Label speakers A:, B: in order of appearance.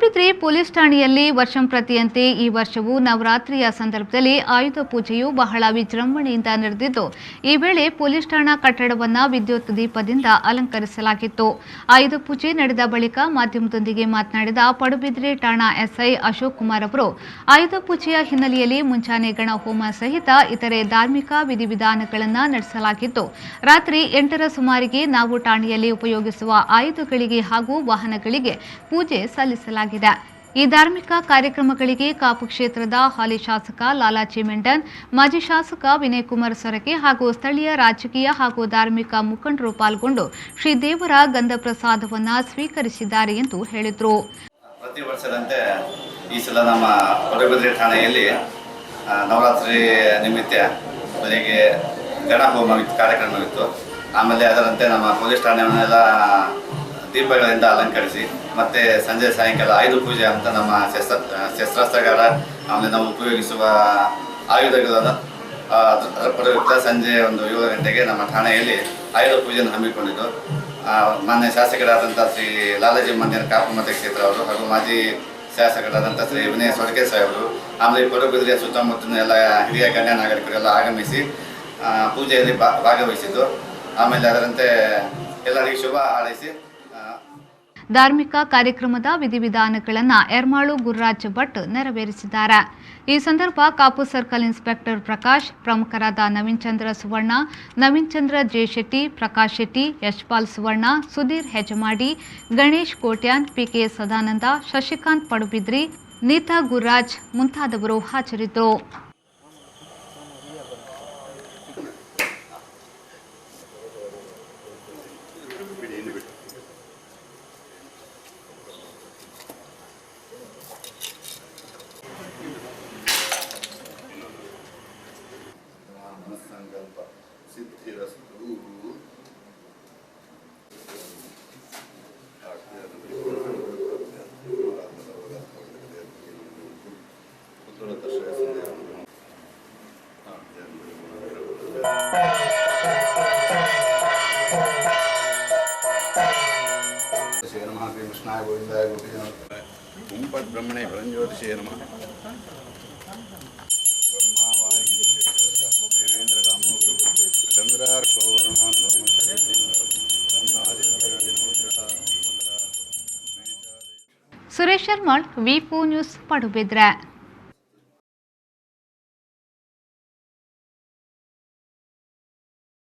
A: Padubidri police ಠಾಣೆಯಲ್ಲಿ ವರ್ಷಂಪ್ರತಿಯಂತೆ ಈ ವರ್ಷವೂ ನವರಾತ್ರಿಯ ಸಂದರ್ಭದಲ್ಲಿ ಆಯುಧ ಪೂಜೆಯು ಬಹಳ ವಿಜೃಂಭಣೆಯಿಂದ ನಡೆದಿದ್ದು, ಈ ವೇಳೆ ಪೊಲೀಸ್ ಠಾಣಾ ಕಟ್ಟಡವನ್ನು ವಿದ್ಯುತ್ ದೀಪದಿಂದ ಅಲಂಕರಿಸಲಾಗಿತ್ತು. ಆಯುಧ ಪೂಜೆ ನಡೆದ ಬಳಿಕ ಮಾಧ್ಯಮದೊಂದಿಗೆ ಮಾತನಾಡಿದ ಪಡುಬಿದ್ರಿ ಠಾಣಾ ಎಸ್ಐ ಅಶೋಕ್ ಕುಮಾರ್ ಅವರು, ಆಯುಧ ಪೂಜೆಯ ಹಿನ್ನೆಲೆಯಲ್ಲಿ ಮುಂಚಾನೆ ಗಣ ಹೋಮ ಸಹಿತ ಇತರೆ ಧಾರ್ಮಿಕ ವಿಧಿವಿಧಾನಗಳನ್ನು ನಡೆಸಲಾಗಿತ್ತು. ರಾತ್ರಿ 8ರ ಸುಮಾರಿಗೆ ನಾವು ಠಾಣೆಯಲ್ಲಿ ಉಪಯೋಗಿಸುವ ಆಯುಧಗಳಿಗೆ ಹಾಗೂ ವಾಹನಗಳಿಗೆ ಪೂಜೆ ಸಲ್ಲಿಸಲಾಗಿದೆ. ಈ ಧಾರ್ಮಿಕ ಕಾರ್ಯಕ್ರಮಗಳಿಗೆ ಕಾಪು ಕ್ಷೇತ್ರದ ಹಾಲಿ ಶಾಸಕ ಲಾಲಾಜಿ ಮೆಂಡನ್, ಮಾಜಿ ಶಾಸಕ ವಿನಯ್ ಕುಮಾರ್ ಸೊರಕೆ ಹಾಗೂ ಸ್ಥಳೀಯ ರಾಜಕೀಯ ಹಾಗೂ ಧಾರ್ಮಿಕ ಮುಖಂಡರು ಪಾಲ್ಗೊಂಡು ಶ್ರೀದೇವರ ಗಂಧ ಪ್ರಸಾದವನ್ನು ಸ್ವೀಕರಿಸಿದ್ದಾರೆ ಎಂದು ಹೇಳಿದರು.
B: ಪ್ರತಿ ವರ್ಷದಂತೆ ಈ ಸಲ ನಮ್ಮ ಪಡುಬಿದ್ರಿ ಠಾಣೆಯಲ್ಲಿ ನವರಾತ್ರಿ ನಿಮಿತ್ತ ಬೆಳಿಗ್ಗೆ ಗಣ ಹೋಮ ಕಾರ್ಯಕ್ರಮವಿತ್ತು. ಆಮೇಲೆ ಅದರಂತೆ ನಮ್ಮ ಪೊಲೀಸ್ ಠಾಣೆಯನ್ನೆಲ್ಲ ದೀಪಗಳಿಂದ ಅಲಂಕರಿಸಿ ಮತ್ತೆ ಸಂಜೆ ಸಾಯಂಕಾಲ ಆಯುಧ ಪೂಜೆ ಅಂತ ನಮ್ಮ ಶಸ್ತ್ರಾಸ್ತ್ರಗಾರ ಆಮೇಲೆ ನಾವು ಉಪಯೋಗಿಸುವ ಆಯುಧಗಳನ್ನು ಪ್ರಯುಕ್ತ ಸಂಜೆ ಒಂದು 7 ಗಂಟೆಗೆ ನಮ್ಮ ಠಾಣೆಯಲ್ಲಿ ಆಯುಧ ಪೂಜೆಯನ್ನು ಹಮ್ಮಿಕೊಂಡಿದ್ದು, ಮಾನ್ಯ ಶಾಸಕರಾದಂಥ ಶ್ರೀ ಲಾಲಾಜಿ ಮಂದಿರ ಕಾಪು ಮತಕ್ಷೇತ್ರ ಅವರು ಹಾಗೂ ಮಾಜಿ ಶಾಸಕರಾದಂಥ ಶ್ರೀ ವಿನಯ್ ಸೊರಕೆ ಸಾಹೇಬರು, ಆಮೇಲೆ ಪಡುಬಿದ್ರಿಯ ಸುತ್ತಮುತ್ತಲಿನ ಎಲ್ಲ ಹಿರಿಯ ಗಣ್ಯ ನಾಗರಿಕರೆಲ್ಲ ಆಗಮಿಸಿ ಪೂಜೆಯಲ್ಲಿ ಭಾಗವಹಿಸಿದ್ದು. ಆಮೇಲೆ ಅದರಂತೆ ಎಲ್ಲರಿಗೂ ಶುಭ ಹಾರೈಸಿ
A: ಧಾರ್ಮಿಕ ಕಾರ್ಯಕ್ರಮದ ವಿಧಿವಿಧಾನಗಳನ್ನು ಎರ್ಮಾಳು ಗುರುರಾಜ್ ಭಟ್ ನೆರವೇರಿಸಿದ್ದಾರೆ. ಈ ಸಂದರ್ಭ ಕಾಪು ಸರ್ಕಲ್ ಇನ್ಸ್ಪೆಕ್ಟರ್ ಪ್ರಕಾಶ್, ಪ್ರಮುಖರಾದ ನವೀನ್ ಚಂದ್ರ ಸುವರ್ಣ, ನವೀನ್ ಚಂದ್ರ ಜೆ ಶೆಟ್ಟಿ, ಪ್ರಕಾಶ್ ಶೆಟ್ಟಿ, ಯಶ್ಪಾಲ್ ಸುವರ್ಣ, ಸುಧೀರ್ ಹೆಜಮಾಡಿ, ಗಣೇಶ್ ಕೋಟ್ಯಾನ್, ಪಿಕೆ ಸದಾನಂದ, ಶಶಿಕಾಂತ್ ಪಡುಬಿದ್ರಿ, ನೀತಾ ಗುರುರಾಜ್ ಮುಂತಾದವರು ಹಾಜರಿದ್ದರು.
B: ಸಂಕಲ್ಪ ಸಿದ್ಧಿರಸ್ತು. ಕೃಷ್ಣಾಯ ಗೋವಿಂದಾಯ ಗೋಪಿ ಬ್ರಹ್ಮಣೇ ಬ್ರಹ್ಮಜ್ಯೋತಿಷೇ ನಮಃ.
A: ಸುರೇಶ್ ಶರ್ಮಳ್, ವಿ4 ನ್ಯೂಸ್, ಪಡುಬಿದ್ರೆ.